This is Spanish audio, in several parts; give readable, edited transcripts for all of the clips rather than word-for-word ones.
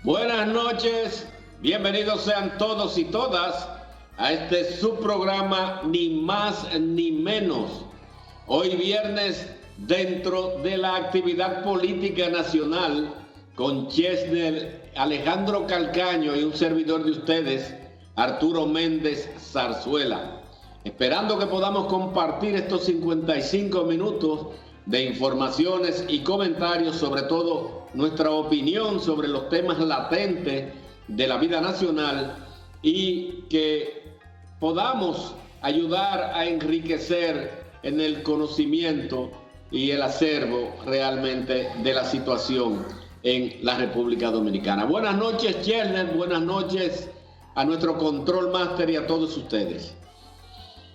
Buenas noches, bienvenidos sean todos y todas a este subprograma Ni Más Ni Menos. Hoy viernes, dentro de la actividad política nacional, con Chesner, Alejandro Calcaño y un servidor de ustedes, Arturo Méndez Zarzuela. Esperando que podamos compartir estos 55 minutos de informaciones y comentarios, sobre todo nuestra opinión sobre los temas latentes de la vida nacional, y que podamos ayudar a enriquecer en el conocimiento y el acervo realmente de la situación en la República Dominicana. Buenas noches, Chesner, buenas noches a nuestro Control Master y a todos ustedes.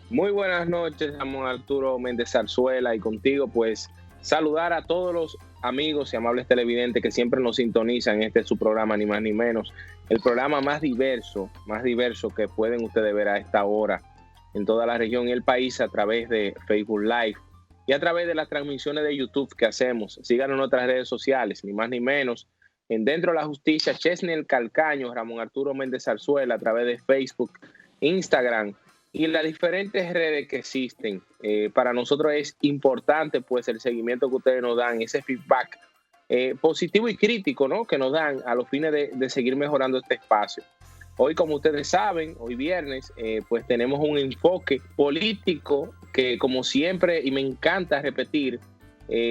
Muy buenas noches, Ramón Arturo Méndez Zarzuela, y contigo pues saludar a todos los amigos y amables televidentes que siempre nos sintonizan en su programa Ni Más Ni Menos, el programa más diverso que pueden ustedes ver a esta hora en toda la región y el país a través de Facebook Live y a través de las transmisiones de YouTube que hacemos. Síganos en nuestras redes sociales, Ni Más Ni Menos, en Dentro de la Justicia, Chesner Calcaño, Ramón Arturo Méndez Zarzuela, a través de Facebook, Instagram y las diferentes redes que existen. Para nosotros es importante pues el seguimiento que ustedes nos dan, ese feedback positivo y crítico, ¿no?, que nos dan a los fines de seguir mejorando este espacio. Hoy, como ustedes saben, hoy viernes, pues tenemos un enfoque político que, como siempre, y me encanta repetir,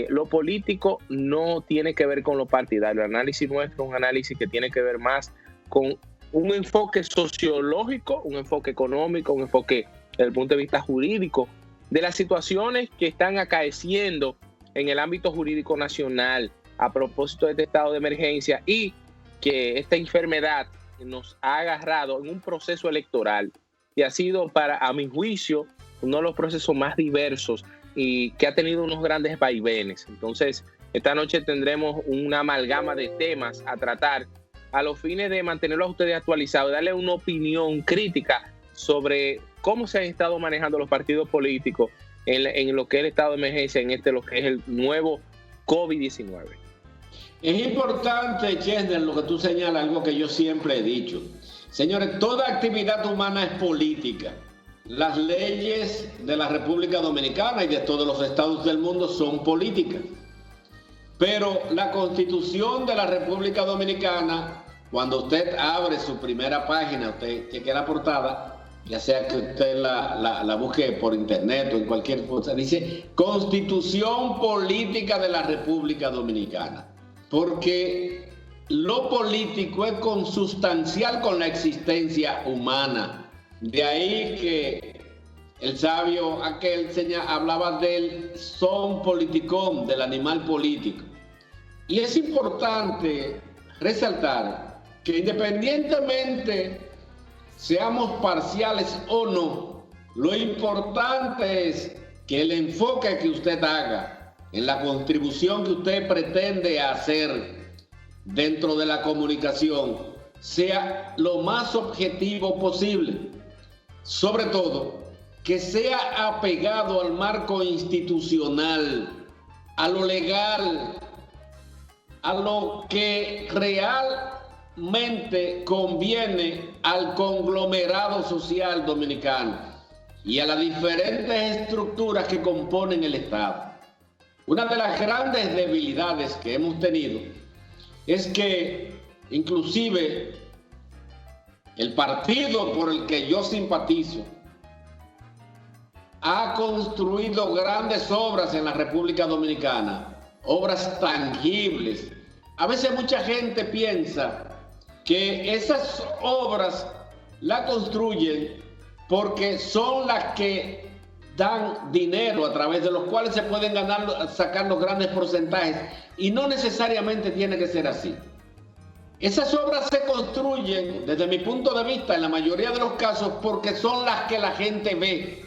lo político no tiene que ver con lo partidario. El análisis nuestro es un análisis que tiene que ver más con un enfoque sociológico, un enfoque económico, un enfoque desde el punto de vista jurídico, de las situaciones que están acaeciendo en el ámbito jurídico nacional a propósito de este estado de emergencia y que esta enfermedad nos ha agarrado en un proceso electoral y ha sido, a mi juicio, uno de los procesos más diversos y que ha tenido unos grandes vaivenes. Entonces, esta noche tendremos una amalgama de temas a tratar a los fines de mantenerlos a ustedes actualizados, darle una opinión crítica sobre cómo se han estado manejando los partidos políticos en lo que es el estado de emergencia, lo que es el nuevo COVID-19. Es importante, Chesner, lo que tú señalas, algo que yo siempre he dicho. Señores, toda actividad humana es política. Las leyes de la República Dominicana y de todos los estados del mundo son políticas. Pero la Constitución de la República Dominicana, cuando usted abre su primera página, usted cheque la portada, ya sea que usted la busque por internet o en cualquier cosa, dice Constitución Política de la República Dominicana. Porque lo político es consustancial con la existencia humana. De ahí que el sabio aquel hablaba del son politicón, del animal político. Y es importante resaltar que independientemente seamos parciales o no, lo importante es que el enfoque que usted haga en la contribución que usted pretende hacer dentro de la comunicación sea lo más objetivo posible. Sobre todo, que sea apegado al marco institucional, a lo legal, a lo que realmente conviene al conglomerado social dominicano y a las diferentes estructuras que componen el Estado. Una de las grandes debilidades que hemos tenido es que inclusive el partido por el que yo simpatizo ha construido grandes obras en la República Dominicana, obras tangibles. A veces mucha gente piensa que esas obras las construyen porque son las que dan dinero a través de los cuales se pueden sacar los grandes porcentajes, y no necesariamente tiene que ser así. Esas obras se construyen, desde mi punto de vista, en la mayoría de los casos, porque son las que la gente ve.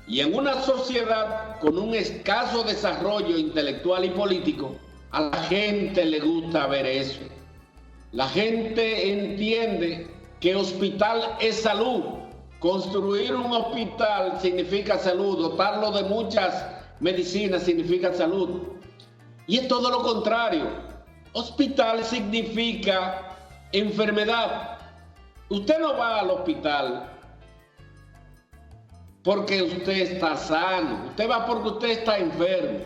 Y en una sociedad con un escaso desarrollo intelectual y político, a la gente le gusta ver eso. La gente entiende que hospital es salud. Construir un hospital significa salud, dotarlo de muchas medicinas significa salud. Y es todo lo contrario. Hospital significa enfermedad, usted no va al hospital porque usted está sano, usted va porque usted está enfermo.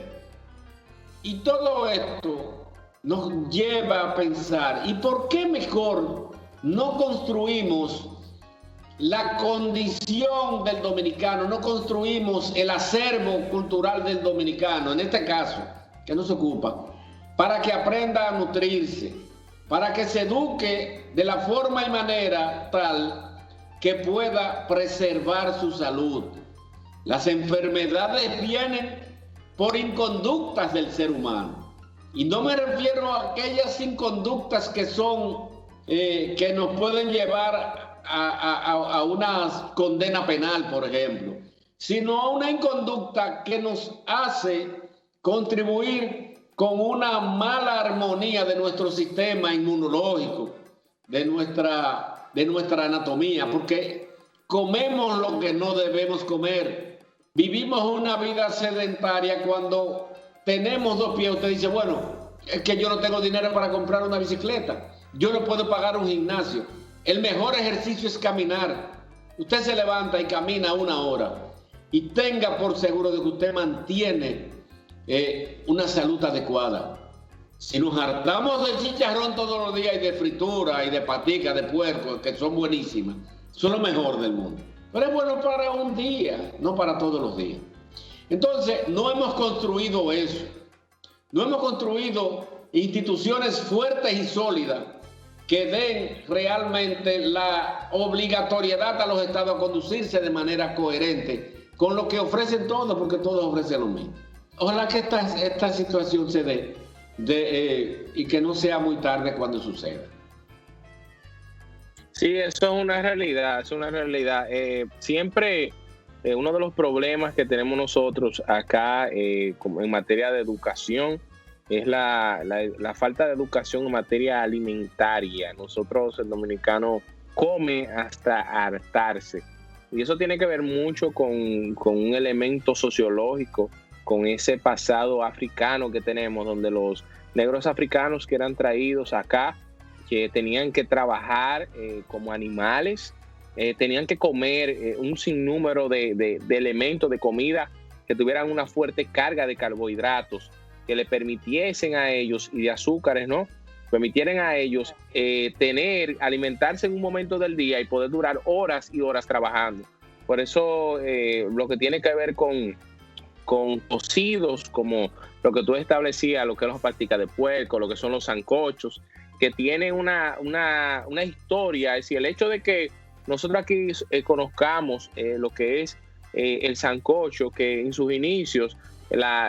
Y todo esto nos lleva a pensar, ¿y por qué mejor no construimos la condición del dominicano, no construimos el acervo cultural del dominicano, en este caso, que nos ocupa, para que aprenda a nutrirse, para que se eduque de la forma y manera tal que pueda preservar su salud? Las enfermedades vienen por inconductas del ser humano. Y no me refiero a aquellas inconductas que son, que nos pueden llevar a una condena penal, por ejemplo, sino a una inconducta que nos hace contribuir con una mala armonía de nuestro sistema inmunológico, de nuestra anatomía, porque comemos lo que no debemos comer. Vivimos una vida sedentaria cuando tenemos 2 pies. Usted dice, bueno, es que yo no tengo dinero para comprar una bicicleta, yo no puedo pagar un gimnasio. El mejor ejercicio es caminar. Usted se levanta y camina 1 hora y tenga por seguro de que usted mantiene una salud adecuada. Si nos hartamos de chicharrón todos los días y de fritura y de patica de puerco, que son buenísimas, son lo mejor del mundo. Pero es bueno para un día, no para todos los días. Entonces, no hemos construido eso. No hemos construido instituciones fuertes y sólidas que den realmente la obligatoriedad a los estados a conducirse de manera coherente con lo que ofrecen todos, porque todos ofrecen lo mismo. Ojalá que esta situación se dé y que no sea muy tarde cuando suceda. Sí, eso es una realidad, siempre uno de los problemas que tenemos nosotros acá en materia de educación es la falta de educación en materia alimentaria. Nosotros, el dominicano, come hasta hartarse. Y eso tiene que ver mucho con un elemento sociológico, con ese pasado africano que tenemos, donde los negros africanos que eran traídos acá, que tenían que trabajar como animales, tenían que comer un sinnúmero de elementos de comida que tuvieran una fuerte carga de carbohidratos, que le permitiesen a ellos, y de azúcares, ¿no? Permitieran a ellos alimentarse en un momento del día y poder durar horas y horas trabajando. Por eso lo que tiene que ver con cocidos, como lo que tú establecías, lo que es las paticas de puerco, lo que son los sancochos, que tienen una historia. Es decir, el hecho de que nosotros aquí conozcamos lo que es el sancocho, que en sus inicios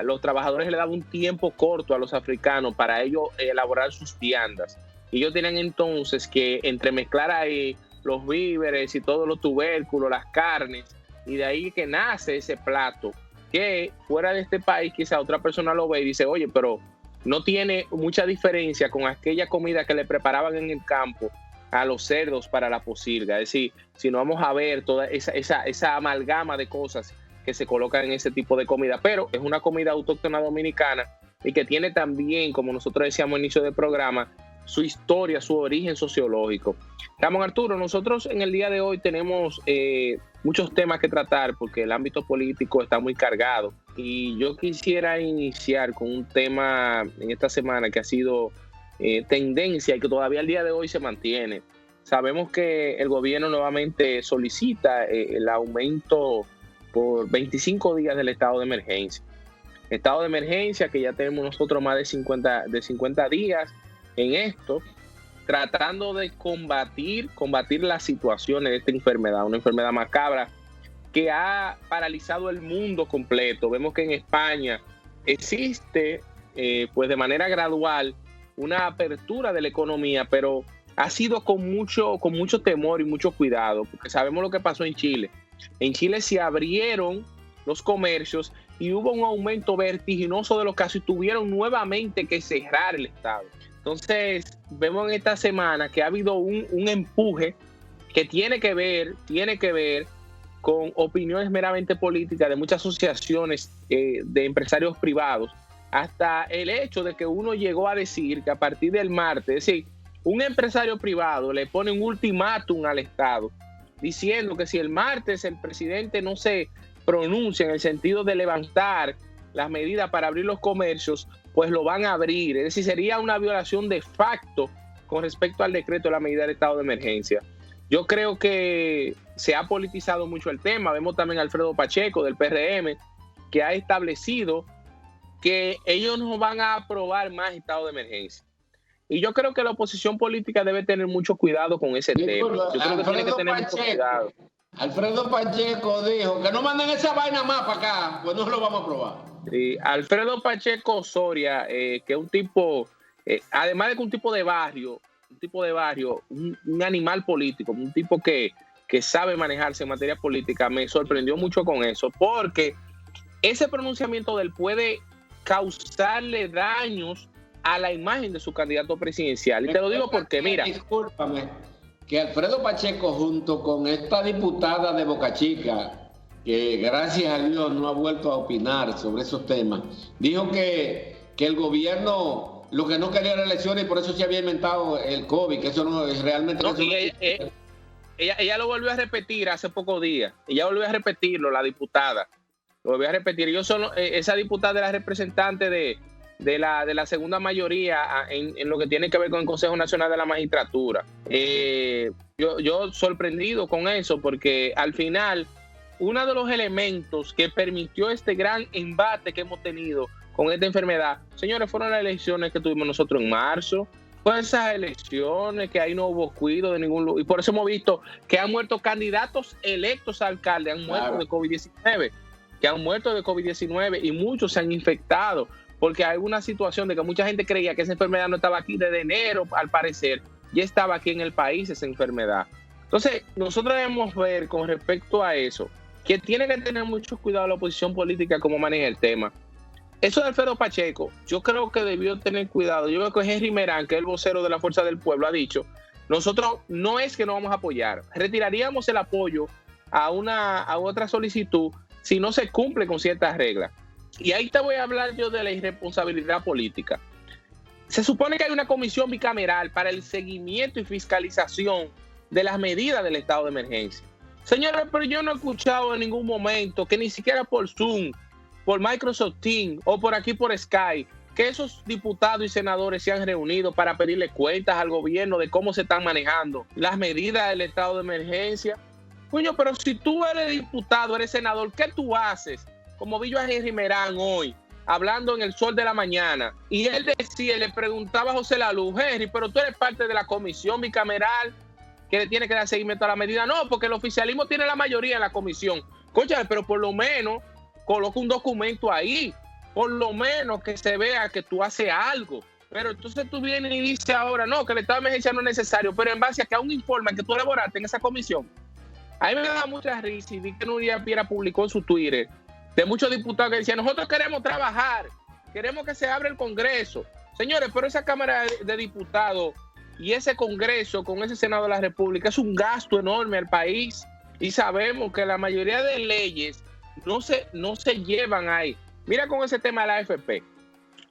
los trabajadores le daban un tiempo corto a los africanos para ellos elaborar sus viandas. Y ellos tenían entonces que entremezclar ahí los víveres y todos los tubérculos, las carnes, y de ahí que nace ese plato, que fuera de este país quizá otra persona lo ve y dice, oye, pero no tiene mucha diferencia con aquella comida que le preparaban en el campo a los cerdos para la pocilga. Es decir, si no vamos a ver toda esa amalgama de cosas que se colocan en ese tipo de comida, pero es una comida autóctona dominicana y que tiene también, como nosotros decíamos al inicio del programa, su historia, su origen sociológico. Ramón Arturo, nosotros en el día de hoy tenemos muchos temas que tratar porque el ámbito político está muy cargado, y yo quisiera iniciar con un tema en esta semana que ha sido tendencia y que todavía al día de hoy se mantiene. Sabemos que el gobierno nuevamente solicita el aumento por 25 días del estado de emergencia. Estado de emergencia que ya tenemos nosotros más de 50 días en esto, tratando de combatir las situaciones de esta enfermedad, una enfermedad macabra que ha paralizado el mundo completo. Vemos que en España existe, pues de manera gradual, una apertura de la economía, pero ha sido con mucho temor y mucho cuidado, porque sabemos lo que pasó en Chile. En Chile se abrieron los comercios y hubo un aumento vertiginoso de los casos y tuvieron nuevamente que cerrar el estado. Entonces, vemos en esta semana que ha habido un empuje que tiene que ver con opiniones meramente políticas de muchas asociaciones de empresarios privados, hasta el hecho de que uno llegó a decir que a partir del martes, es decir, un empresario privado le pone un ultimátum al Estado diciendo que si el martes el presidente no se pronuncia en el sentido de levantar las medidas para abrir los comercios, pues lo van a abrir. Es decir, sería una violación de facto con respecto al decreto de la medida del estado de emergencia. Yo creo que se ha politizado mucho el tema. Vemos también a Alfredo Pacheco del PRM, que ha establecido que ellos no van a aprobar más estado de emergencia. Y yo creo que la oposición política debe tener mucho cuidado con ese tema. Yo creo que tiene que tener mucho cuidado. Alfredo Pacheco dijo que no manden esa vaina más para acá, pues no lo vamos a aprobar. Sí, Alfredo Pacheco Soria, que es un tipo, además de que un tipo de barrio, un animal político, un tipo que sabe manejarse en materia política, me sorprendió mucho con eso, porque ese pronunciamiento de él puede causarle daños a la imagen de su candidato presidencial. Y te lo digo porque, mira... Discúlpame, que Alfredo Pacheco junto con esta diputada de Boca Chica, que gracias a Dios no ha vuelto a opinar sobre esos temas, dijo que el gobierno lo que no quería era elecciones y por eso se había inventado el COVID, que eso no es realmente... No, ella lo volvió a repetir hace pocos días. Ella volvió a repetirlo, la diputada. Lo volvió a repetir. Esa diputada era representante de la segunda mayoría en lo que tiene que ver con el Consejo Nacional de la Magistratura. Yo sorprendido con eso, porque al final uno de los elementos que permitió este gran embate que hemos tenido con esta enfermedad, señores, fueron las elecciones que tuvimos nosotros en marzo. Fueron esas elecciones que ahí no hubo cuidado de ningún lugar, y por eso hemos visto que han muerto candidatos electos a alcalde, han muerto de COVID-19, y muchos se han infectado, porque hay una situación de que mucha gente creía que esa enfermedad no estaba aquí desde enero, al parecer ya estaba aquí en el país esa enfermedad. Entonces, nosotros debemos ver con respecto a eso, que tiene que tener mucho cuidado la oposición política cómo maneja el tema. Eso de Alfredo Pacheco, yo creo que debió tener cuidado. Yo creo que Henry Merán, que es el vocero de la Fuerza del Pueblo, ha dicho, nosotros no es que no vamos a apoyar, retiraríamos el apoyo a otra solicitud si no se cumple con ciertas reglas. Y ahí te voy a hablar yo de la irresponsabilidad política. Se supone que hay una comisión bicameral para el seguimiento y fiscalización de las medidas del estado de emergencia. Señores, pero yo no he escuchado en ningún momento que ni siquiera por Zoom, por Microsoft Teams o por aquí por Skype, que esos diputados y senadores se han reunido para pedirle cuentas al gobierno de cómo se están manejando las medidas del estado de emergencia. Coño, pero si tú eres diputado, eres senador, ¿qué tú haces? Como vi yo a Henry Merán hoy, hablando en El Sol de la Mañana, y él decía, le preguntaba a José Laluz, Henry, pero tú eres parte de la comisión bicameral que le tiene que dar seguimiento a la medida. No, porque el oficialismo tiene la mayoría en la comisión. Concha, pero por lo menos coloca un documento ahí, por lo menos que se vea que tú haces algo. Pero entonces tú vienes y dices ahora, no, que el estado de emergencia no es necesario, pero en base a que a un informe que tú elaboraste en esa comisión. A mí me da mucha risa y vi que Nuria Piera publicó en su Twitter de muchos diputados que decían, nosotros queremos trabajar, queremos que se abra el Congreso. Señores, pero esa Cámara de Diputados y ese Congreso con ese Senado de la República es un gasto enorme al país, y sabemos que la mayoría de leyes no se llevan ahí. Mira con ese tema de la AFP.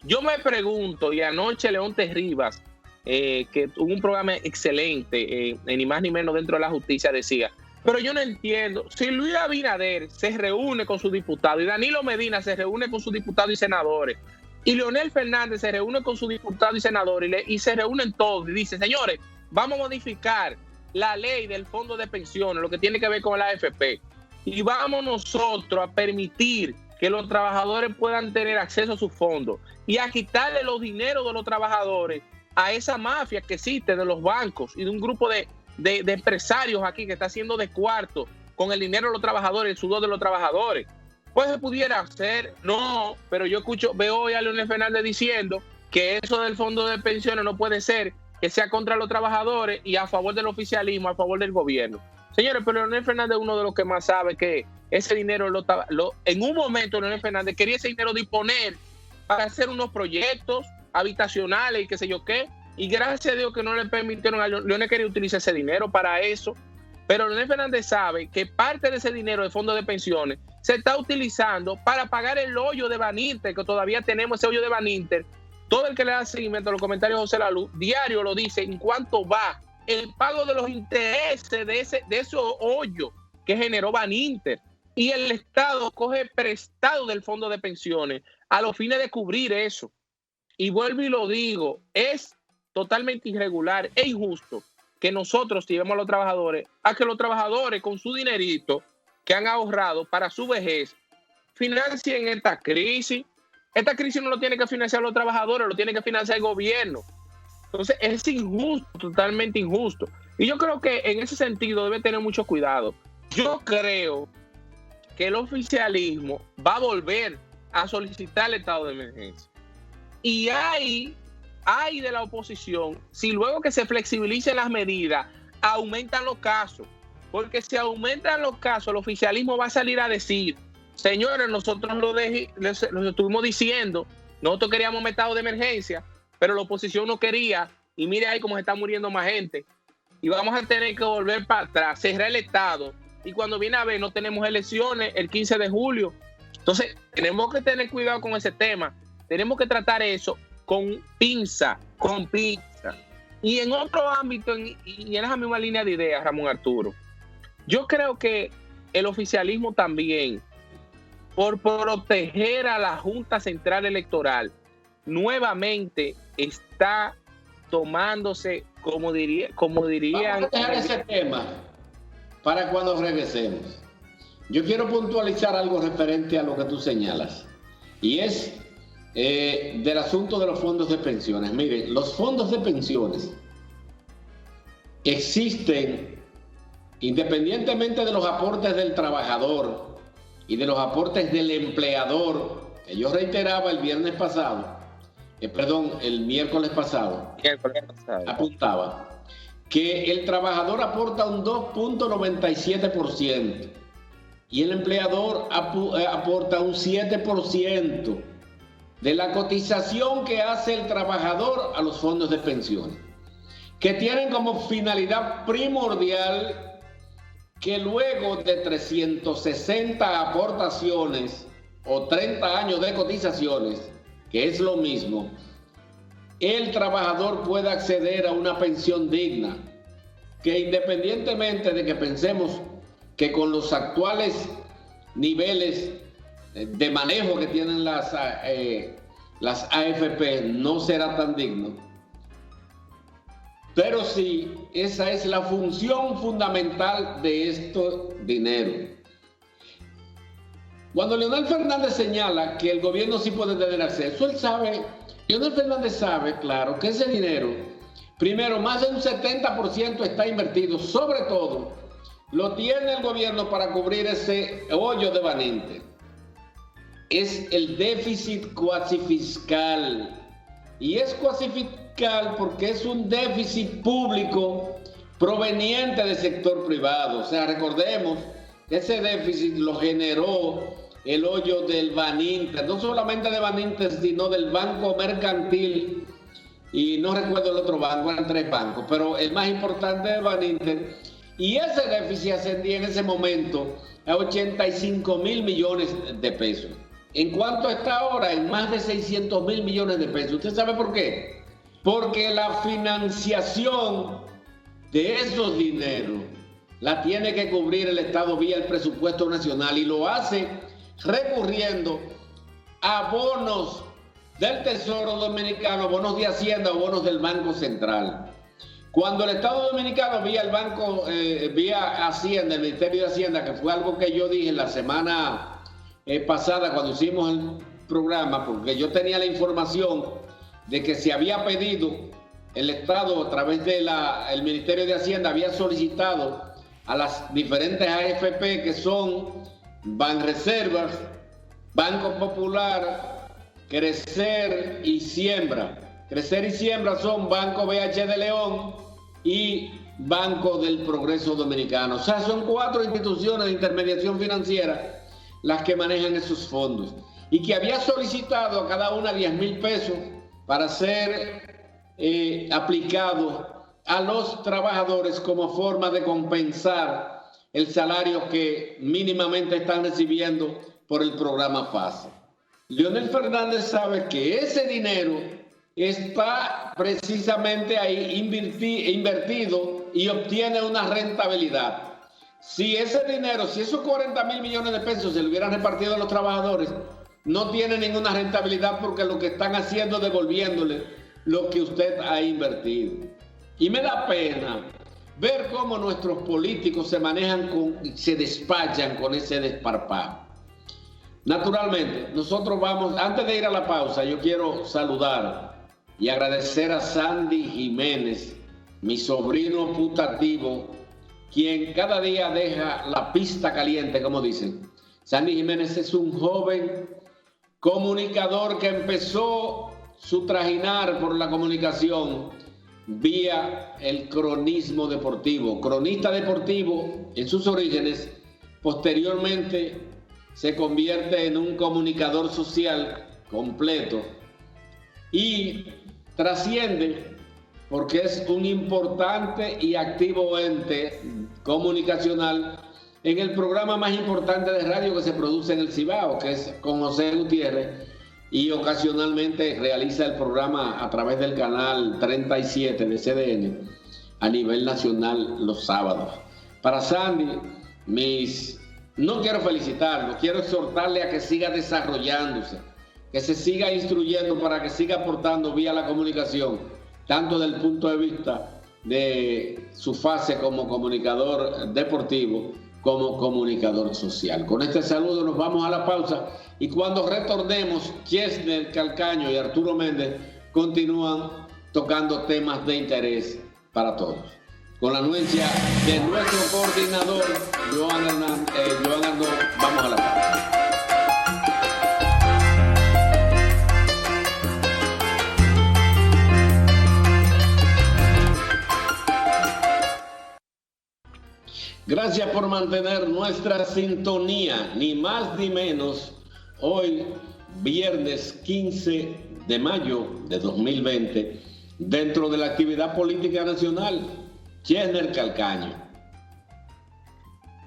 Yo me pregunto, y anoche Leonte Rivas, que tuvo un programa excelente, ni más ni menos dentro de la justicia, decía, pero yo no entiendo, si Luis Abinader se reúne con sus diputados y Danilo Medina se reúne con sus diputados y senadores y Leonel Fernández se reúne con sus diputados y senadores y se reúnen todos y dicen, señores, vamos a modificar la ley del fondo de pensiones, lo que tiene que ver con la AFP, y vamos nosotros a permitir que los trabajadores puedan tener acceso a sus fondos y a quitarle los dineros de los trabajadores a esa mafia que existe de los bancos y de un grupo de empresarios aquí que está haciendo de cuarto con el dinero de los trabajadores, el sudor de los trabajadores. Pues se pudiera hacer, no, pero yo veo hoy a Leonel Fernández diciendo que eso del fondo de pensiones no puede ser que sea contra los trabajadores y a favor del oficialismo, a favor del gobierno. Señores, pero Leonel Fernández es uno de los que más sabe que ese dinero en un momento Leonel Fernández quería ese dinero disponer para hacer unos proyectos habitacionales y qué sé yo qué, y gracias a Dios que no le permitieron a Leonel quería utilizar ese dinero para eso, pero Leonel Fernández sabe que parte de ese dinero de fondo de pensiones se está utilizando para pagar el hoyo de Baninter, que todavía tenemos ese hoyo de Baninter, todo el que le da seguimiento a los comentarios de José La Luz, diario lo dice en cuánto va el pago de los intereses de ese hoyo que generó Baninter. Y el Estado coge prestado del fondo de pensiones a los fines de cubrir eso. Y vuelvo y lo digo, es totalmente irregular e injusto que nosotros llevemos a los trabajadores a que los trabajadores con su dinerito que han ahorrado para su vejez financien esta crisis. Esta crisis no lo tiene que financiar los trabajadores, lo tiene que financiar el gobierno. Entonces es injusto, totalmente injusto. Y yo creo que en ese sentido debe tener mucho cuidado. Yo creo que el oficialismo va a volver a solicitar el estado de emergencia. Y hay de la oposición, si luego que se flexibilicen las medidas, aumentan los casos. Porque si aumentan los casos, el oficialismo va a salir a decir, señores, nosotros lo estuvimos diciendo, nosotros queríamos un estado de emergencia, pero la oposición no quería, y mire ahí cómo se está muriendo más gente. Y vamos a tener que volver para atrás, cerrar el estado. Y cuando viene a ver, no tenemos elecciones el 15 de julio. Entonces, tenemos que tener cuidado con ese tema. Tenemos que tratar eso con pinza. Y en otro ámbito, y en esa misma línea de ideas, Ramón Arturo, yo creo que el oficialismo también, por proteger a la Junta Central Electoral, nuevamente está tomándose, como dirían... Vamos a dejar ese tema para cuando regresemos. Yo quiero puntualizar algo referente a lo que tú señalas, y es del asunto de los fondos de pensiones. Miren, los fondos de pensiones existen independientemente de los aportes del trabajador y de los aportes del empleador, que yo reiteraba el miércoles pasado, apuntaba que el trabajador aporta un 2.97% y el empleador aporta un 7% de la cotización que hace el trabajador a los fondos de pensiones, que tienen como finalidad primordial que luego de 360 aportaciones o 30 años de cotizaciones, que es lo mismo, el trabajador pueda acceder a una pensión digna, que independientemente de que pensemos que con los actuales niveles de manejo que tienen las AFP no será tan digno, pero sí, esa es la función fundamental de este dinero. Cuando Leonel Fernández señala que el gobierno sí puede tener acceso, Leonel Fernández sabe, claro, que ese dinero, primero, más de un 70% está invertido, sobre todo, lo tiene el gobierno para cubrir ese hoyo de Baninter. Es el déficit cuasi fiscal. Y es cuasi fiscal porque es un déficit público proveniente del sector privado. O sea, recordemos que ese déficit lo generó el hoyo del Baninter, no solamente de Baninter, sino del Banco Mercantil, y no recuerdo el otro banco, eran 3 bancos, pero el más importante es Baninter. Y ese déficit ascendía en ese momento a 85.000 millones de pesos. ¿En cuánto está ahora? En más de 600.000 millones de pesos. ¿Usted sabe por qué? Porque la financiación de esos dineros la tiene que cubrir el Estado vía el presupuesto nacional, y lo hace recurriendo a bonos del Tesoro Dominicano, bonos de Hacienda o bonos del Banco Central. Cuando el Estado Dominicano vía el Banco, vía Hacienda, el Ministerio de Hacienda, que fue algo que yo dije la semana pasada cuando hicimos el programa, porque yo tenía la información de que se había pedido, el Estado a través del Ministerio de Hacienda había solicitado a las diferentes AFP, que son Banreservas, Banco Popular, Crecer y Siembra. Crecer y Siembra son Banco BH de León y Banco del Progreso Dominicano. O sea, son 4 instituciones de intermediación financiera las que manejan esos fondos, y que había solicitado a cada una 10.000 pesos para ser aplicado a los trabajadores como forma de compensar el salario que mínimamente están recibiendo por el programa PASE. Leonel Fernández sabe que ese dinero está precisamente ahí invertido y obtiene una rentabilidad. Si ese dinero, si esos 40.000 millones de pesos se le hubieran repartido a los trabajadores, no tiene ninguna rentabilidad porque lo que están haciendo es devolviéndole lo que usted ha invertido. Y me da pena ver cómo nuestros políticos se despachan con ese desparpajo. Naturalmente, nosotros vamos, antes de ir a la pausa, yo quiero saludar y agradecer a Sandy Jiménez, mi sobrino putativo, quien cada día deja la pista caliente, como dicen. Sandy Jiménez es un joven comunicador que empezó su trajinar por la comunicación vía el cronismo deportivo. Cronista deportivo en sus orígenes, posteriormente se convierte en un comunicador social completo y trasciende porque es un importante y activo ente comunicacional en el programa más importante de radio que se produce en el Cibao, que es con José Gutiérrez, y ocasionalmente realiza el programa a través del canal 37 de CDN a nivel nacional los sábados. Para Sandy, no quiero felicitarlo, quiero exhortarle a que siga desarrollándose, que se siga instruyendo para que siga aportando vía la comunicación, tanto desde el punto de vista de su fase como comunicador deportivo, como comunicador social. Con este saludo nos vamos a la pausa y cuando retornemos, Chesner Calcaño y Arturo Méndez continúan tocando temas de interés para todos. Con la anuencia de nuestro coordinador, Joan Arnón, vamos a la pausa. Gracias por mantener nuestra sintonía, ni más ni menos. Hoy, viernes 15 de mayo de 2020, dentro de la actividad política nacional, Chesner Calcaño.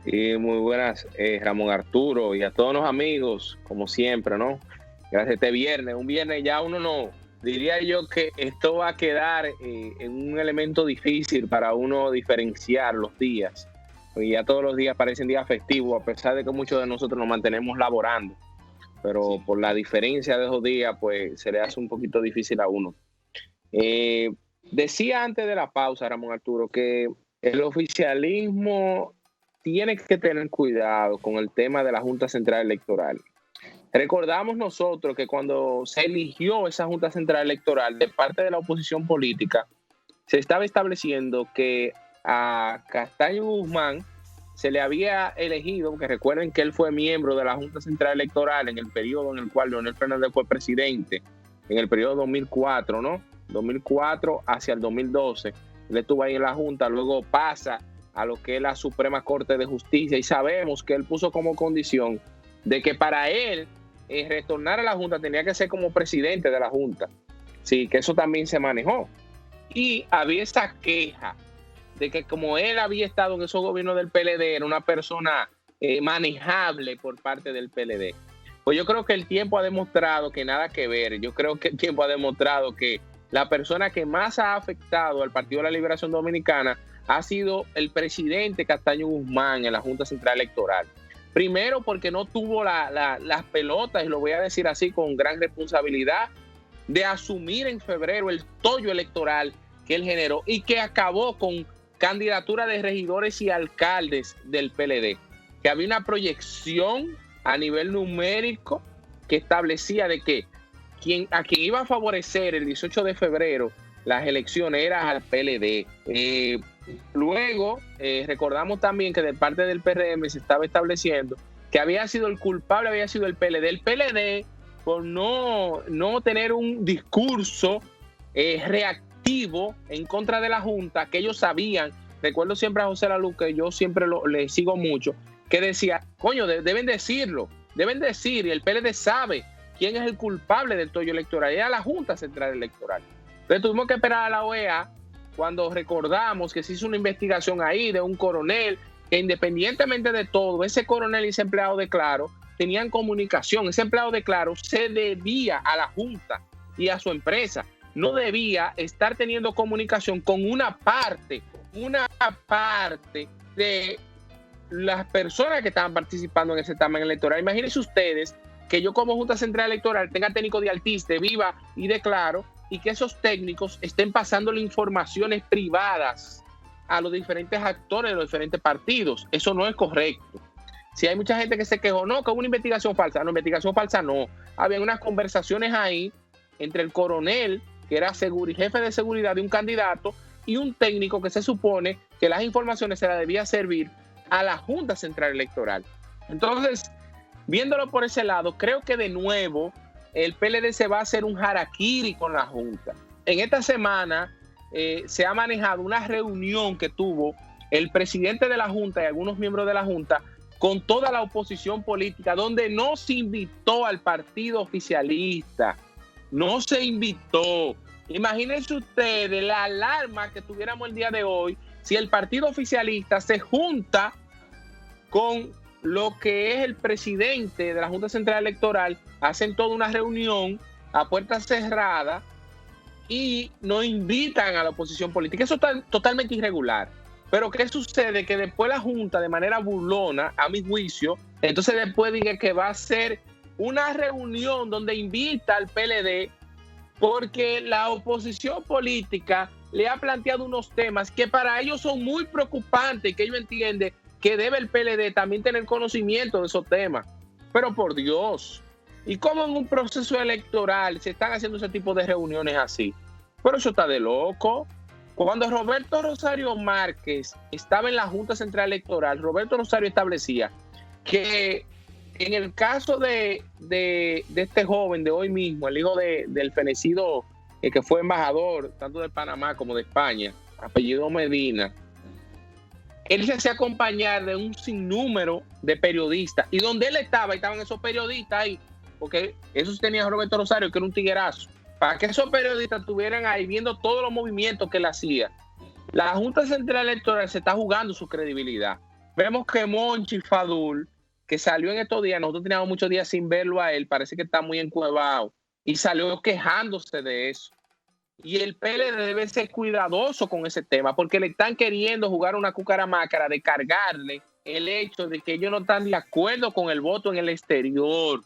Y muy buenas, Ramón Arturo, y a todos los amigos, como siempre, ¿no? Gracias este viernes. Un viernes ya uno no, diría yo que esto va a quedar en un elemento difícil para uno diferenciar los días. Y ya todos los días parecen días festivos, a pesar de que muchos de nosotros nos mantenemos laborando. Pero sí, por la diferencia de esos días, pues se le hace un poquito difícil a uno. Decía antes de la pausa, Ramón Arturo, que el oficialismo tiene que tener cuidado con el tema de la Junta Central Electoral. Recordamos nosotros que cuando se eligió esa Junta Central Electoral de parte de la oposición política, se estaba estableciendo que a Castaño Guzmán se le había elegido, porque recuerden que él fue miembro de la Junta Central Electoral en el periodo en el cual Leonel Fernández fue presidente, en el periodo 2004, ¿no? 2004 hacia el 2012. Él estuvo ahí en la Junta, luego pasa a lo que es la Suprema Corte de Justicia y sabemos que él puso como condición de que para él retornar a la Junta tenía que ser como presidente de la Junta. Sí, que eso también se manejó. Y había esta queja de que como él había estado en esos gobiernos del PLD, era una persona manejable por parte del PLD. Pues yo creo que el tiempo ha demostrado que nada que ver. Yo creo que el tiempo ha demostrado que la persona que más ha afectado al Partido de la Liberación Dominicana ha sido el presidente Castaño Guzmán en la Junta Central Electoral. Primero porque no tuvo las pelotas, y lo voy a decir así con gran responsabilidad, de asumir en febrero el tollo electoral que él generó y que acabó con candidatura de regidores y alcaldes del PLD, que había una proyección a nivel numérico que establecía de que a quien iba a favorecer el 18 de febrero las elecciones era al PLD. Luego, recordamos también que de parte del PRM se estaba estableciendo que había sido el culpable, había sido el PLD. El PLD, por no tener un discurso reactivo en contra de la Junta, que ellos sabían, recuerdo siempre a José Lalu, que yo siempre le sigo mucho, que decía, coño, deben decirlo, deben decir, y el PLD sabe quién es el culpable del tollo electoral, era la Junta Central Electoral. Entonces tuvimos que esperar a la OEA, cuando recordamos que se hizo una investigación ahí de un coronel, que independientemente de todo, ese coronel y ese empleado de Claro tenían comunicación. Ese empleado de Claro se debía a la Junta y a su empresa. no debía estar teniendo comunicación con una parte de las personas que estaban participando en ese certamen electoral. Imagínense ustedes que yo como Junta Central Electoral tenga técnicos de Altiz, de Viva y de Claro, y que esos técnicos estén pasándole informaciones privadas a los diferentes actores de los diferentes partidos. Eso no es correcto. Si hay mucha gente que se quejó, no, que hubo una investigación falsa. No, investigación falsa no. Había unas conversaciones ahí entre el coronel, que era jefe de seguridad de un candidato, y un técnico que se supone que las informaciones se las debía servir a la Junta Central Electoral. Entonces, viéndolo por ese lado, creo que de nuevo el PLD se va a hacer un harakiri con la Junta. En esta semana se ha manejado una reunión que tuvo el presidente de la Junta y algunos miembros de la Junta con toda la oposición política, donde no se invitó al partido oficialista, no se invitó. Imagínense ustedes la alarma que tuviéramos el día de hoy si el partido oficialista se junta con lo que es el presidente de la Junta Central Electoral, hacen toda una reunión a puertas cerradas y no invitan a la oposición política. Eso está totalmente irregular. Pero ¿qué sucede? Que después la Junta, de manera burlona, a mi juicio, entonces después diga que va a ser una reunión donde invita al PLD, porque la oposición política le ha planteado unos temas que para ellos son muy preocupantes y que ellos entienden que debe el PLD también tener conocimiento de esos temas. Pero por Dios, ¿y cómo en un proceso electoral se están haciendo ese tipo de reuniones así? Pero eso está de loco. Cuando Roberto Rosario Márquez estaba en la Junta Central Electoral, Roberto Rosario establecía que en el caso de este joven de hoy mismo, el hijo del fenecido que fue embajador tanto de Panamá como de España, apellido Medina, él se hacía acompañar de un sinnúmero de periodistas, y donde él estaban esos periodistas ahí, porque eso tenía Roberto Rosario, que era un tiguerazo, para que esos periodistas estuvieran ahí viendo todos los movimientos que él hacía. La Junta Central Electoral se está jugando su credibilidad. Vemos que Monchi Fadul, que salió en estos días, nosotros teníamos muchos días sin verlo a él, parece que está muy encuevado, y salió quejándose de eso. Y el PLD debe ser cuidadoso con ese tema, porque le están queriendo jugar una cucaramácara de cargarle el hecho de que ellos no están de acuerdo con el voto en el exterior.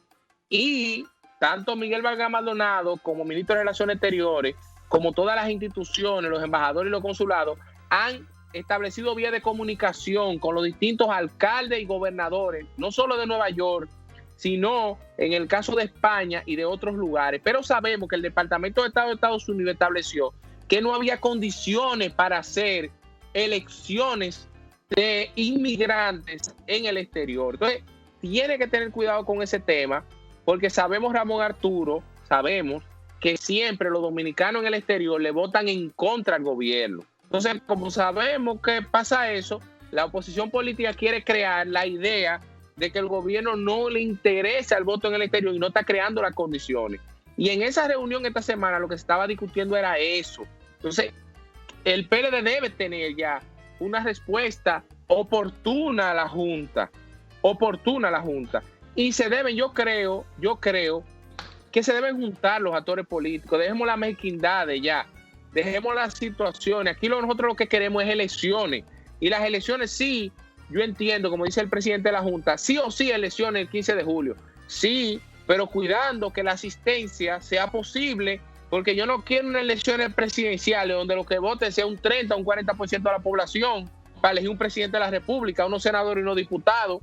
Y tanto Miguel Vargas Maldonado como ministro de Relaciones Exteriores, como todas las instituciones, los embajadores y los consulados, han establecido vías de comunicación con los distintos alcaldes y gobernadores, no solo de Nueva York, sino en el caso de España y de otros lugares. Pero sabemos que el Departamento de Estado de Estados Unidos estableció que no había condiciones para hacer elecciones de inmigrantes en el exterior. Entonces, tiene que tener cuidado con ese tema, porque sabemos, Ramón Arturo, sabemos que siempre los dominicanos en el exterior le votan en contra al gobierno. Entonces, como sabemos que pasa eso, la oposición política quiere crear la idea de que el gobierno no le interesa el voto en el exterior y no está creando las condiciones. Y en esa reunión esta semana lo que se estaba discutiendo era eso. Entonces, el PLD debe tener ya una respuesta oportuna a la Junta. Y se deben, yo creo que se deben juntar los actores políticos. Dejemos la mezquindad ya. Dejemos las situaciones. Aquí nosotros lo que queremos es elecciones. Y las elecciones sí, yo entiendo, como dice el presidente de la Junta, sí o sí elecciones el 15 de julio. Sí, pero cuidando que la asistencia sea posible, porque yo no quiero unas elecciones presidenciales donde lo que vote sea un 30 o un 40% de la población para elegir un presidente de la República, unos senadores y unos diputados.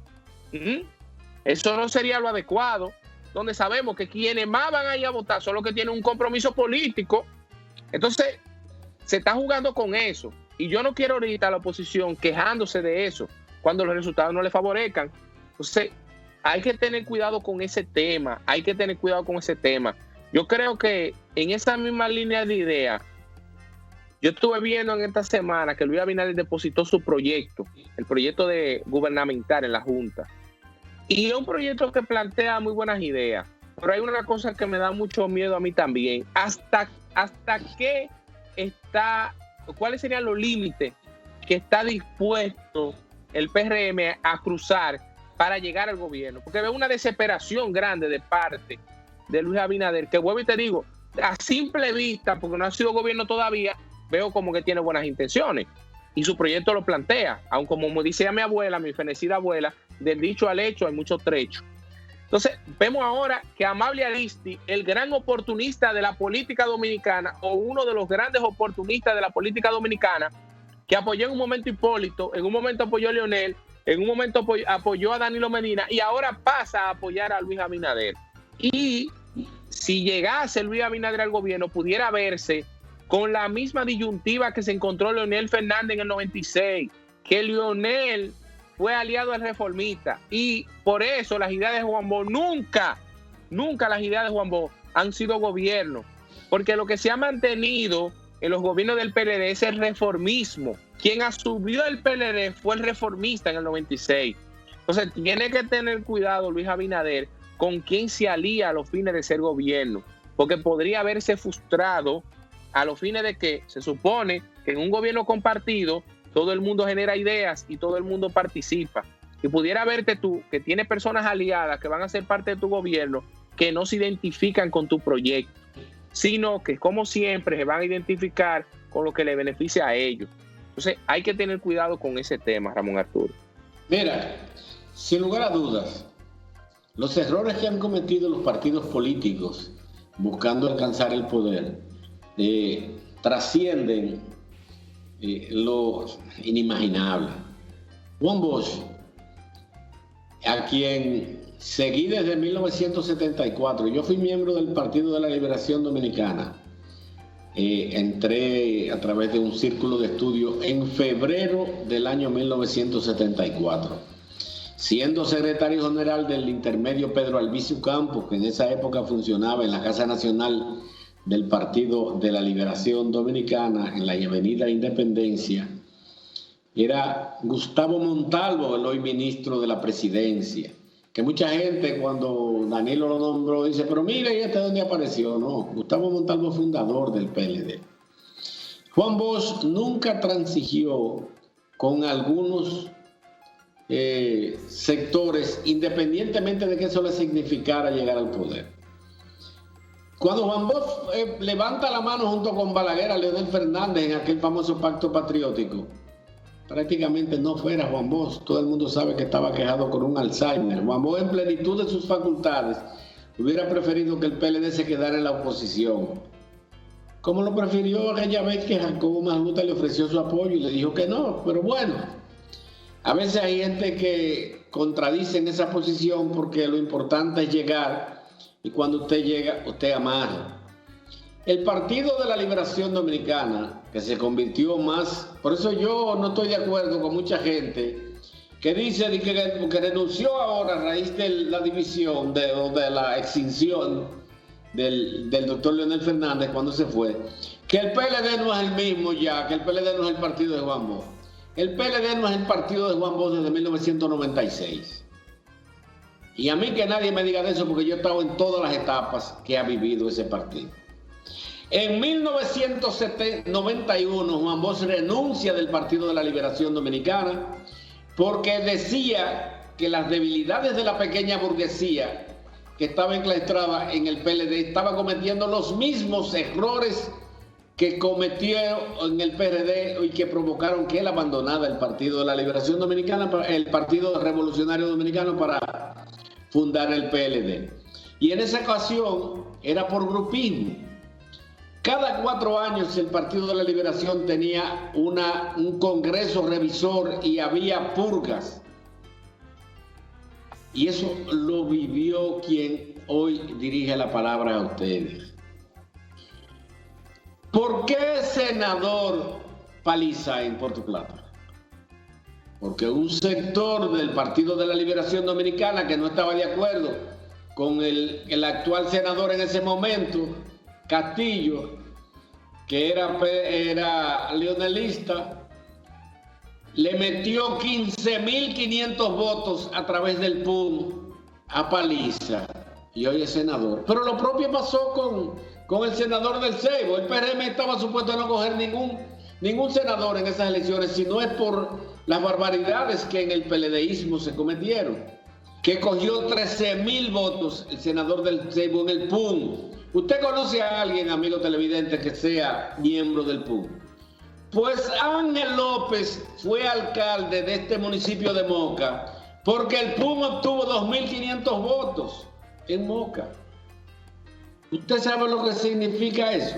Eso no sería lo adecuado, donde sabemos que quienes más van a ir a votar son los que tienen un compromiso político. Entonces, se está jugando con eso. Y yo no quiero ahorita a la oposición quejándose de eso cuando los resultados no le favorezcan. Entonces, hay que tener cuidado con ese tema. Yo creo que en esa misma línea de idea, yo estuve viendo en esta semana que Luis Abinader depositó su proyecto, el proyecto de gubernamental en la Junta. Y es un proyecto que plantea muy buenas ideas. Pero hay una cosa que me da mucho miedo a mí también. ¿Hasta qué está, cuáles serían los límites que está dispuesto el PRM a cruzar para llegar al gobierno? Porque veo una desesperación grande de parte de Luis Abinader, que vuelvo y te digo, a simple vista, porque no ha sido gobierno todavía, veo como que tiene buenas intenciones y su proyecto lo plantea, aun como dice mi abuela, mi fenecida abuela, del dicho al hecho hay mucho trecho. Entonces, vemos ahora que Amable Aristy, el gran oportunista de la política dominicana, o uno de los grandes oportunistas de la política dominicana, que apoyó en un momento a Hipólito, en un momento apoyó a Leonel, en un momento apoyó a Danilo Medina, y ahora pasa a apoyar a Luis Abinader. Y si llegase Luis Abinader al gobierno, pudiera verse con la misma disyuntiva que se encontró Leonel Fernández en el 96, que Leonel fue aliado al reformista, y por eso las ideas de Juan Bosch nunca las ideas de Juan Bosch han sido gobierno, porque lo que se ha mantenido en los gobiernos del PLD es el reformismo. Quien asumió el PLD fue el reformista en el 96. Entonces tiene que tener cuidado Luis Abinader con quién se alía a los fines de ser gobierno, porque podría haberse frustrado a los fines de que se supone que en un gobierno compartido todo el mundo genera ideas y todo el mundo participa. Y pudiera verte tú que tienes personas aliadas que van a ser parte de tu gobierno que no se identifican con tu proyecto, sino que, como siempre, se van a identificar con lo que le beneficia a ellos. Entonces, hay que tener cuidado con ese tema, Ramón Arturo. Mira, sin lugar a dudas, los errores que han cometido los partidos políticos buscando alcanzar el poder trascienden lo inimaginable. Juan Bosch, a quien seguí desde 1974, yo fui miembro del Partido de la Liberación Dominicana. Entré a través de un círculo de estudio en febrero del año 1974, siendo secretario general del intermedio Pedro Albizu Campos, que en esa época funcionaba en la Casa Nacional del Partido de la Liberación Dominicana en la Avenida Independencia. Era Gustavo Montalvo, el hoy ministro de la Presidencia, que mucha gente cuando Danilo lo nombró dice, pero mira, ¿y este dónde apareció? No, Gustavo Montalvo, fundador del PLD. Juan Bosch nunca transigió con algunos sectores, independientemente de que eso le significara llegar al poder. Cuando Juan Bosch levanta la mano junto con Balaguer a Leonel Fernández en aquel famoso pacto patriótico, prácticamente no fuera Juan Bosch. Todo el mundo sabe que estaba quejado con un Alzheimer. Juan Bosch, en plenitud de sus facultades, hubiera preferido que el PLD se quedara en la oposición, como lo prefirió aquella vez que Jacobo Magluta le ofreció su apoyo y le dijo que no. Pero bueno, a veces hay gente que contradice en esa posición porque lo importante es llegar. Y cuando usted llega, usted amarra. El Partido de la Liberación Dominicana, que se convirtió más... Por eso yo no estoy de acuerdo con mucha gente que dice que renunció ahora a raíz de la división, de la extinción del doctor Leonel Fernández cuando se fue, que el PLD no es el mismo ya, que el PLD no es el partido de Juan Bosch. El PLD no es el partido de Juan Bosch desde 1996. Y a mí que nadie me diga de eso, porque yo he estado en todas las etapas que ha vivido ese partido. En 1991, Juan Bosch renuncia del Partido de la Liberación Dominicana porque decía que las debilidades de la pequeña burguesía que estaba enclaustrada en el PLD estaba cometiendo los mismos errores que cometió en el PRD y que provocaron que él abandonara el Partido de la Liberación Dominicana, el Partido Revolucionario Dominicano, para fundar el PLD. Y en esa ocasión era por grupismo. Cada 4 años el Partido de la Liberación tenía un congreso revisor y había purgas. Y eso lo vivió quien hoy dirige la palabra a ustedes. ¿Por qué senador Paliza en Puerto Plata? Porque un sector del Partido de la Liberación Dominicana que no estaba de acuerdo con el actual senador en ese momento, Castillo, que era leonelista, le metió 15.500 votos a través del PUM a Paliza y hoy es senador. Pero lo propio pasó con el senador del Ceibo. El PRM estaba supuesto a no coger ningún senador en esas elecciones, si no es por las barbaridades que en el PLDismo se cometieron, que cogió 13.000 votos el senador del Ceibo en el PUM, ¿Usted conoce a alguien, amigo televidente, que sea miembro del PUM? Pues Ángel López fue alcalde de este municipio de Moca porque el PUM obtuvo 2.500 votos en Moca. ¿Usted sabe lo que significa eso?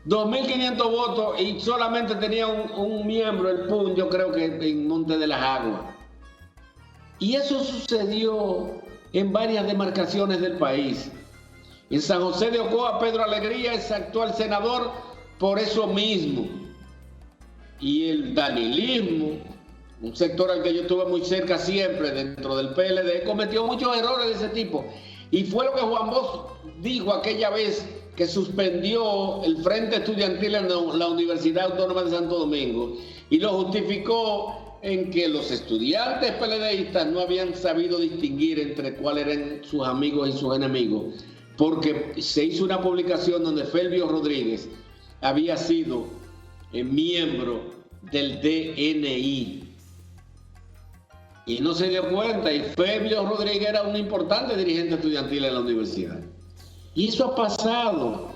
2.500 votos y solamente tenía un miembro, el PUM, yo creo que en Monte de las Aguas. Y eso sucedió en varias demarcaciones del país. En San José de Ocoa, Pedro Alegría es actual senador por eso mismo. Y el danilismo, un sector al que yo estuve muy cerca siempre dentro del PLD, cometió muchos errores de ese tipo. Y fue lo que Juan Bosch dijo aquella vez que suspendió el Frente Estudiantil en la Universidad Autónoma de Santo Domingo y lo justificó en que los estudiantes PLDistas no habían sabido distinguir entre cuáles eran sus amigos y sus enemigos, porque se hizo una publicación donde Felvio Rodríguez había sido miembro del DNI y no se dio cuenta, y Felvio Rodríguez era un importante dirigente estudiantil en la universidad. Y eso ha pasado,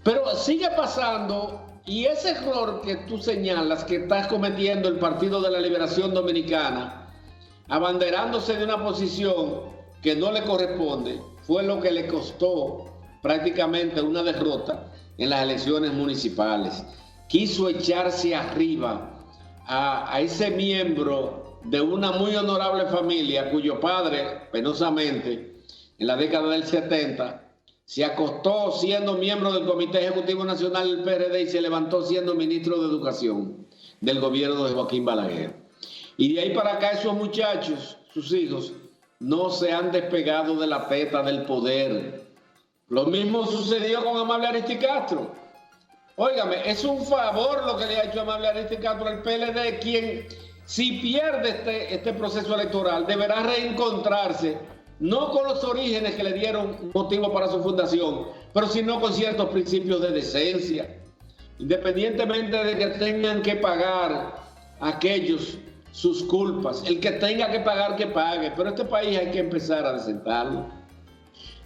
pero sigue pasando, y ese error que tú señalas que estás cometiendo el Partido de la Liberación Dominicana, abanderándose de una posición que no le corresponde, fue lo que le costó prácticamente una derrota en las elecciones municipales. Quiso echarse arriba a ese miembro de una muy honorable familia cuyo padre, penosamente, en la década del 70, se acostó siendo miembro del Comité Ejecutivo Nacional del PRD y se levantó siendo ministro de Educación del gobierno de Joaquín Balaguer. Y de ahí para acá esos muchachos, sus hijos, no se han despegado de la peta del poder. Lo mismo sucedió con Amable Aristicastro. Óigame, es un favor lo que le ha hecho Amable Aristicastro al PLD, quien, si pierde este proceso electoral, deberá reencontrarse, no con los orígenes que le dieron motivo para su fundación, pero sino con ciertos principios de decencia, independientemente de que tengan que pagar aquellos sus culpas. El que tenga que pagar, que pague, pero este país hay que empezar a desentarlo.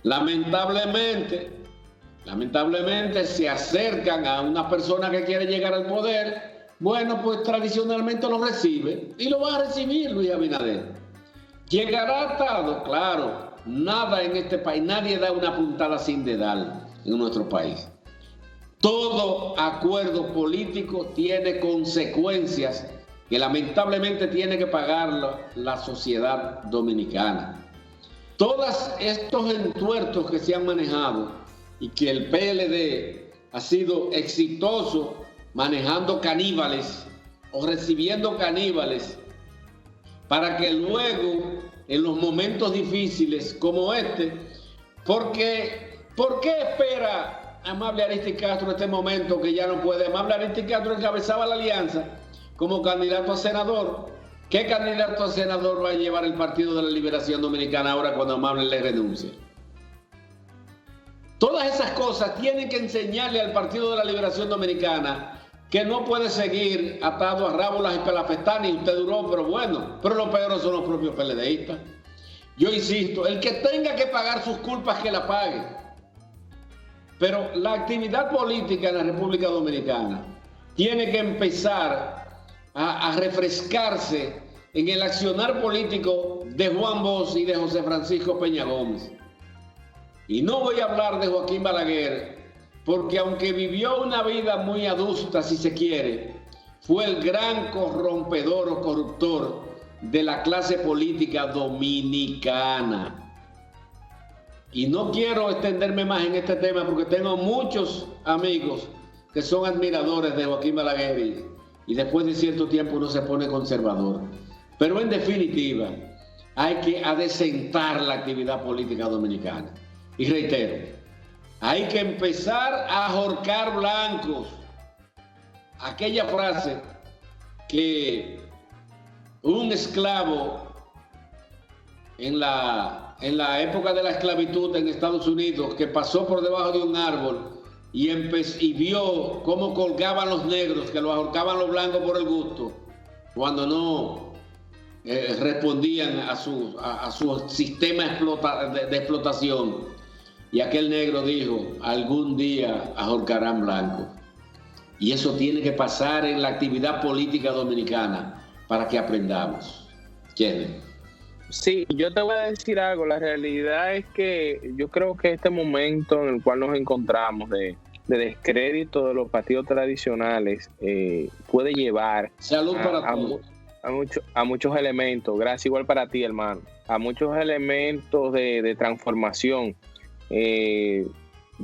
Lamentablemente se acercan a una persona que quiere llegar al poder. Bueno, pues tradicionalmente lo recibe y lo va a recibir Luis Abinader. ¿Llegará atado? Claro, nada en este país, nadie da una puntada sin dedal en nuestro país. Todo acuerdo político tiene consecuencias que lamentablemente tiene que pagar la sociedad dominicana. Todos estos entuertos que se han manejado y que el PLD ha sido exitoso manejando caníbales o recibiendo caníbales para que luego, en los momentos difíciles como este, ¿por qué espera Amable Aristicastro este momento que ya no puede? Amable Aristicastro encabezaba la alianza como candidato a senador. ¿Qué candidato a senador va a llevar el Partido de la Liberación Dominicana ahora cuando Amable le renuncie? Todas esas cosas tienen que enseñarle al Partido de la Liberación Dominicana que no puede seguir atado a rábulas y pelafestanes. Y usted duró, pero bueno, pero lo peor son los propios PLDistas. Yo insisto, el que tenga que pagar sus culpas, que la pague. Pero la actividad política en la República Dominicana tiene que empezar a refrescarse en el accionar político de Juan Bosch y de José Francisco Peña Gómez. Y no voy a hablar de Joaquín Balaguer, porque aunque vivió una vida muy adusta, si se quiere, fue el gran corrompedor o corruptor de la clase política dominicana. Y no quiero extenderme más en este tema porque tengo muchos amigos que son admiradores de Joaquín Balaguer y después de cierto tiempo uno se pone conservador. Pero en definitiva, hay que adecentar la actividad política dominicana. Y reitero, hay que empezar a ahorcar blancos. Aquella frase que un esclavo en la época de la esclavitud en Estados Unidos, que pasó por debajo de un árbol y vio cómo colgaban los negros, que los ahorcaban los blancos por el gusto, cuando no respondían a su sistema de explotación. y aquel negro dijo, algún día ahorcarán blanco. Y eso tiene que pasar en la actividad política dominicana para que aprendamos. ¿Quién? Sí, yo te voy a decir algo. La realidad es que yo creo que este momento en el cual nos encontramos de descrédito de los partidos tradicionales puede llevar Salud para todos. A muchos elementos. Gracias, igual para ti, hermano. A muchos elementos de transformación.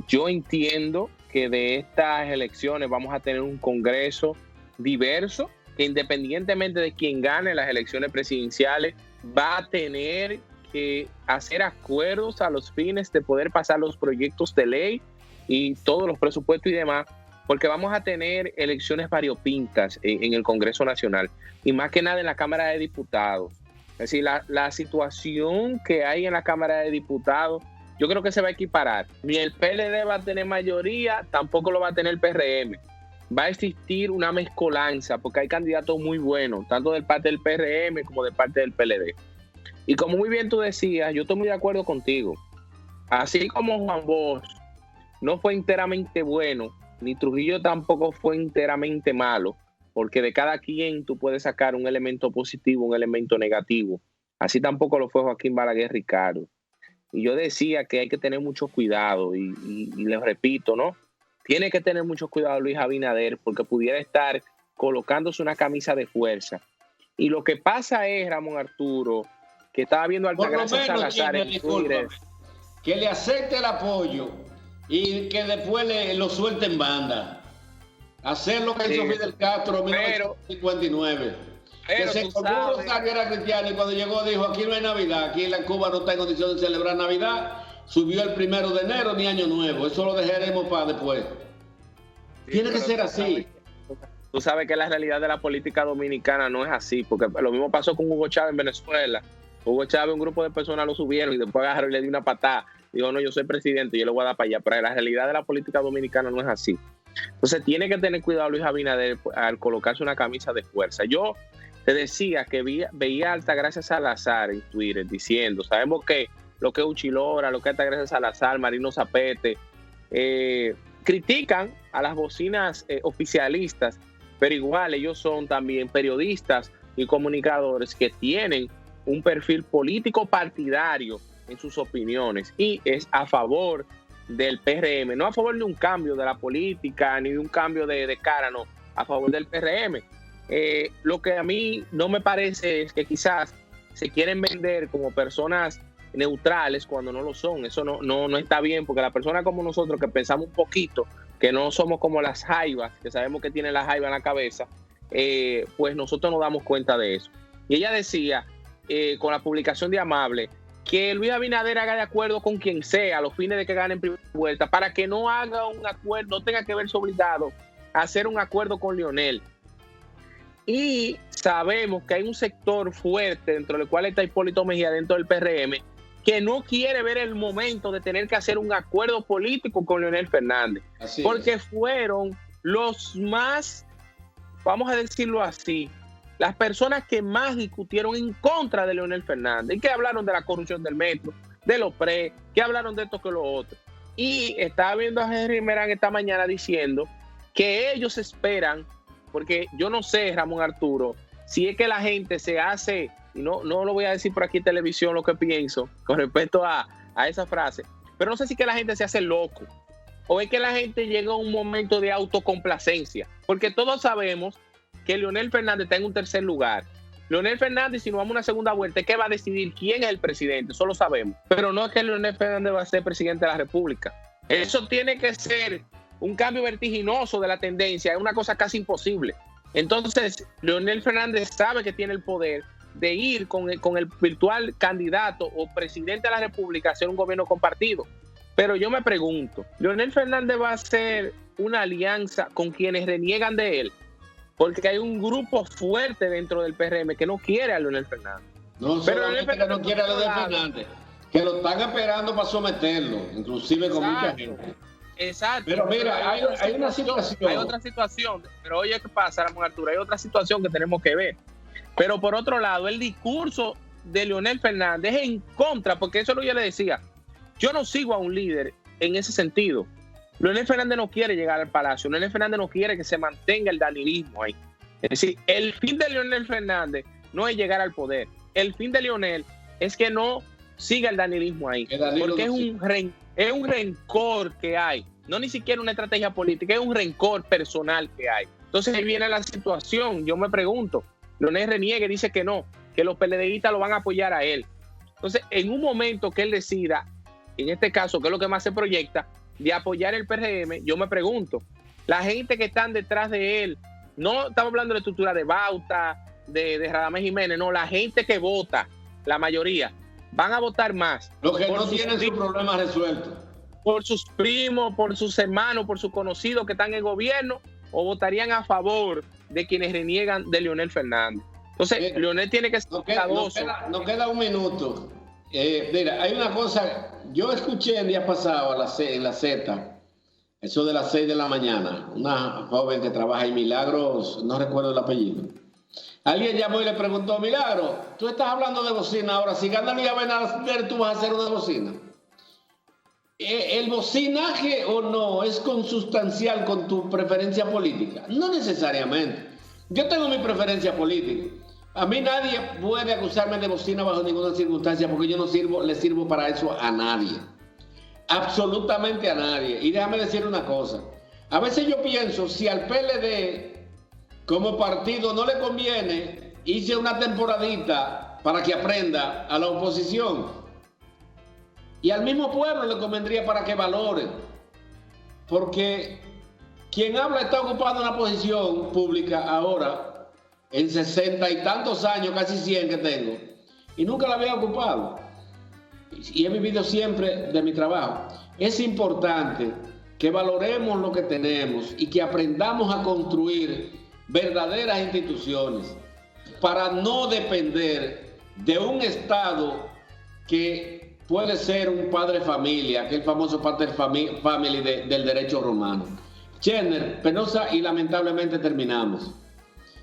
Yo entiendo que de estas elecciones vamos a tener un Congreso diverso, que independientemente de quién gane las elecciones presidenciales, va a tener que hacer acuerdos a los fines de poder pasar los proyectos de ley y todos los presupuestos y demás, porque vamos a tener elecciones variopintas en el Congreso Nacional y más que nada en la Cámara de Diputados. Es decir, la situación que hay en la Cámara de Diputados, yo creo que se va a equiparar. Ni el PLD va a tener mayoría, tampoco lo va a tener el PRM. Va a existir una mezcolanza porque hay candidatos muy buenos, tanto del parte del PRM como de parte del PLD. Y como muy bien tú decías, yo estoy muy de acuerdo contigo. Así como Juan Bosch no fue enteramente bueno, ni Trujillo tampoco fue enteramente malo, porque de cada quien tú puedes sacar un elemento positivo, un elemento negativo. Así tampoco lo fue Joaquín Balaguer Ricardo. Y yo decía que hay que tener mucho cuidado, y les repito, ¿no? Tiene que tener mucho cuidado Luis Abinader, porque pudiera estar colocándose una camisa de fuerza. Y lo que pasa es, Ramón Arturo, que estaba viendo Altagracia Salazar en Twitter, que le acepte el apoyo y que después lo suelte en banda. Hacer lo que hizo Fidel Castro en 1959. Que se colgó Rosario era cristiano y cuando llegó dijo, aquí no hay Navidad, aquí en Cuba no está en condición de celebrar Navidad, subió el 1 de enero ni Año Nuevo, eso lo dejaremos para después. Sí, tiene que ser así. Tú sabes que la realidad de la política dominicana no es así, porque lo mismo pasó con Hugo Chávez en Venezuela. Hugo Chávez, un grupo de personas lo subieron y después agarraron y le dio una patada. Dijo, no, yo soy presidente y yo le voy a dar para allá. Pero la realidad de la política dominicana no es así. Entonces tiene que tener cuidado Luis Abinader al colocarse una camisa de fuerza. Yo te decía que veía a Altagracia Salazar en Twitter diciendo, sabemos que lo que es Uchilora, lo que es Altagracia Salazar, Marino Zapete, critican a las bocinas oficialistas, pero igual ellos son también periodistas y comunicadores que tienen un perfil político partidario en sus opiniones y es a favor del PRM, no a favor de un cambio de la política ni de un cambio de cara, no, a favor del PRM. Lo que a mí no me parece es que quizás se quieren vender como personas neutrales cuando no lo son. Eso no está bien, porque las personas como nosotros que pensamos un poquito, que no somos como las jaivas, que sabemos que tienen la jaiva en la cabeza, pues nosotros nos damos cuenta de eso. Y ella decía, con la publicación de Amable, que Luis Abinader haga de acuerdo con quien sea a los fines de que gane en primera vuelta, para que no haga un acuerdo, no tenga que verse obligado a hacer un acuerdo con Leonel. Y sabemos que hay un sector fuerte dentro del cual está Hipólito Mejía dentro del PRM que no quiere ver el momento de tener que hacer un acuerdo político con Leonel Fernández. Así porque es. Fueron los más, vamos a decirlo así, las personas que más discutieron en contra de Leonel Fernández y que hablaron de la corrupción del metro, de los PRE, que hablaron de esto que lo otro. Y estaba viendo a Henry Merán esta mañana diciendo que ellos esperan, porque yo no sé, Ramón Arturo, si es que la gente se hace, y no lo voy a decir por aquí en televisión lo que pienso con respecto a esa frase, pero no sé si es que la gente se hace loco o es que la gente llega a un momento de autocomplacencia, porque todos sabemos que Leonel Fernández está en un tercer lugar. Leonel Fernández, si nos vamos a una segunda vuelta, ¿qué va a decidir quién es el presidente? Eso lo sabemos, pero no es que Leonel Fernández va a ser presidente de la República. Eso tiene que ser un cambio vertiginoso de la tendencia, es una cosa casi imposible. Entonces, Leonel Fernández sabe que tiene el poder de ir con el virtual candidato o presidente de la República a hacer un gobierno compartido. Pero yo me pregunto, ¿Leonel Fernández va a hacer una alianza con quienes reniegan de él? Porque hay un grupo fuerte dentro del PRM que no quiere a Leonel Fernández. No, solamente que no quiere a Leonel Fernández, que lo están esperando para someterlo, inclusive con mucha gente. Exacto. Pero mira, hay una situación. Hay otra situación, pero oye, ¿qué pasa, Ramón Arturo? Hay otra situación que tenemos que ver. Pero por otro lado, el discurso de Leonel Fernández es en contra, porque eso es lo que yo le decía. yo no sigo a un líder en ese sentido. Leonel Fernández no quiere llegar al Palacio. Leonel Fernández no quiere que se mantenga el danilismo ahí. Es decir, el fin de Leonel Fernández no es llegar al poder. El fin de Leonel es que no siga el danilismo ahí. Porque es un rencor que hay. No ni siquiera una estrategia política, es un rencor personal que hay. Entonces ahí viene la situación. Yo me pregunto, Leonel reniega y dice que no, que los PLDistas lo van a apoyar a él. Entonces, en un momento que él decida, en este caso, que es lo que más se proyecta, de apoyar el PRM, yo me pregunto, la gente que están detrás de él, no estamos hablando de la estructura de Bauta, de Radamés Jiménez, no, la gente que vota, la mayoría, van a votar más. Los que no tienen sus problemas resueltos. Por sus primos, por sus hermanos, por sus conocidos que están en el gobierno, o votarían a favor de quienes reniegan de Leonel Fernández. Entonces, Leonel tiene que ser cuidadoso. Nos queda un minuto. Mira, hay una cosa, yo escuché el día pasado en la Z, eso de las 6 de la mañana, una joven que trabaja en Milagros, no recuerdo el apellido. Alguien llamó y le preguntó, Milagro, tú estás hablando de bocina ahora, si gana Luis Abinader, tú vas a hacer una bocina. ¿El bocinaje o no es consustancial con tu preferencia política? No necesariamente. Yo tengo mi preferencia política. A mí nadie puede acusarme de bocina bajo ninguna circunstancia porque yo no le sirvo para eso a nadie. Absolutamente a nadie. Y déjame decir una cosa. A veces yo pienso, si al PLD como partido no le conviene, hice una temporadita para que aprenda a la oposición. Y al mismo pueblo le convendría para que valore. Porque quien habla está ocupando una posición pública ahora, en 60 y tantos años, casi 100 que tengo, y nunca la había ocupado. Y he vivido siempre de mi trabajo. Es importante que valoremos lo que tenemos y que aprendamos a construir verdaderas instituciones para no depender de un Estado que puede ser un padre familia, aquel famoso padre family del derecho romano. Chenner, penosa y lamentablemente terminamos.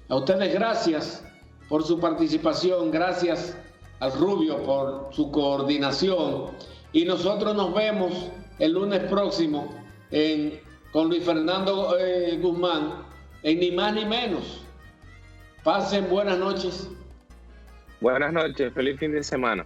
A ustedes gracias por su participación, gracias al Rubio por su coordinación y nosotros nos vemos el lunes próximo con Luis Fernando Guzmán en Ni Más Ni Menos. Pasen buenas noches. Buenas noches, feliz fin de semana.